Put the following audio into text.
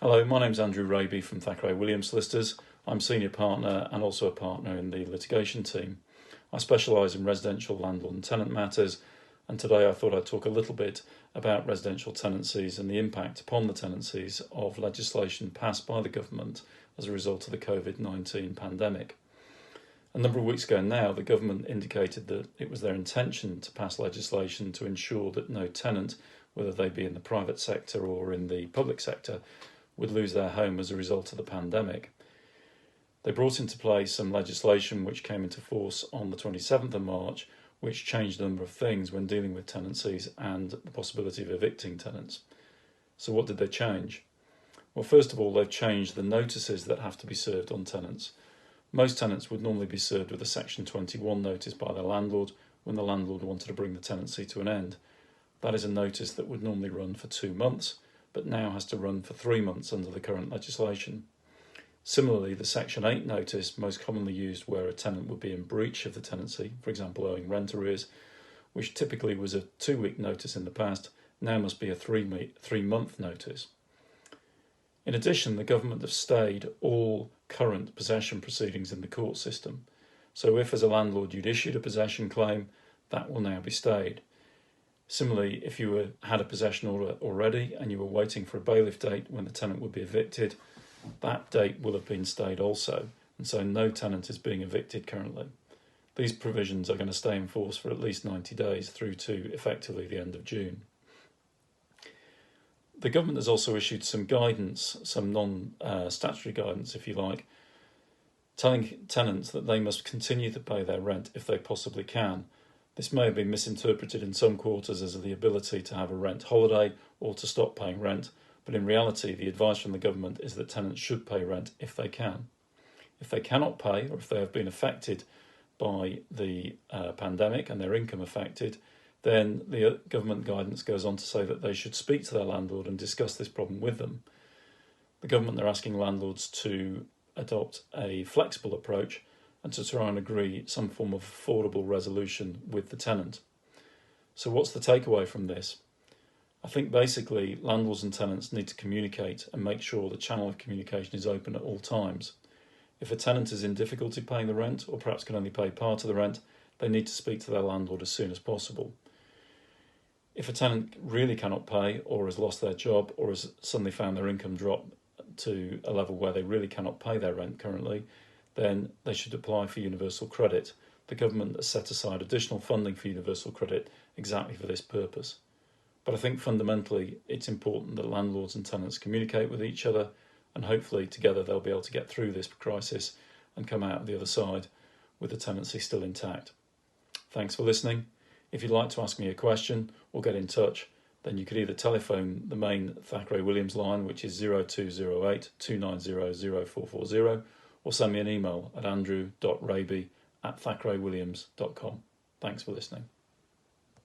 Hello, my name's Andrew Raby from Williams Solicitors. I'm Senior Partner and also a partner in the litigation team. I specialise in residential landlord and tenant matters, and today I thought I'd talk a little bit about residential tenancies and the impact upon the tenancies of legislation passed by the government as a result of the COVID-19 pandemic. A number of weeks ago now, the government indicated that it was their intention to pass legislation to ensure that no tenant, whether they be in the private sector or in the public sector, would lose their home as a result of the pandemic. They brought into place some legislation which came into force on the 27th of March, which changed a number of things when dealing with tenancies and the possibility of evicting tenants. So what did they change? Well, first of all, they've changed the notices that have to be served on tenants. Most tenants would normally be served with a Section 21 notice by their landlord when the landlord wanted to bring the tenancy to an end. That is a notice that would normally run for 2 months, but now has to run for 3 months under the current legislation. Similarly, the Section 8 notice, most commonly used where a tenant would be in breach of the tenancy, for example owing rent arrears, which typically was a 2-week notice in the past, now must be a 3-month notice. In addition, the government have stayed all current possession proceedings in the court system. So if as a landlord you'd issued a possession claim, that will now be stayed. Similarly, if you had a possession order already and you were waiting for a bailiff date when the tenant would be evicted, that date will have been stayed also, and so no tenant is being evicted currently. These provisions are going to stay in force for at least 90 days through to effectively the end of June. The government has also issued some guidance, some non-statutory guidance if you like, telling tenants that they must continue to pay their rent if they possibly can. This may have been misinterpreted in some quarters as the ability to have a rent holiday or to stop paying rent, but in reality the advice from the government is that tenants should pay rent if they can. If they cannot pay, or if they have been affected by the pandemic and their income affected, then the government guidance goes on to say that they should speak to their landlord and discuss this problem with them. The government are asking landlords to adopt a flexible approach and to try and agree some form of affordable resolution with the tenant. So what's the takeaway from this? I think basically landlords and tenants need to communicate and make sure the channel of communication is open at all times. If a tenant is in difficulty paying the rent or perhaps can only pay part of the rent, they need to speak to their landlord as soon as possible. If a tenant really cannot pay or has lost their job or has suddenly found their income drop to a level where they really cannot pay their rent currently, then they should apply for universal credit. The government has set aside additional funding for universal credit exactly for this purpose. But I think fundamentally it's important that landlords and tenants communicate with each other, and hopefully together they'll be able to get through this crisis and come out the other side with the tenancy still intact. Thanks for listening. If you'd like to ask me a question or get in touch, then you could either telephone the main Thackeray Williams line, which is 0208 290 0440, or send me an email at andrew.raby@thackerayWilliams.com. Thanks for listening.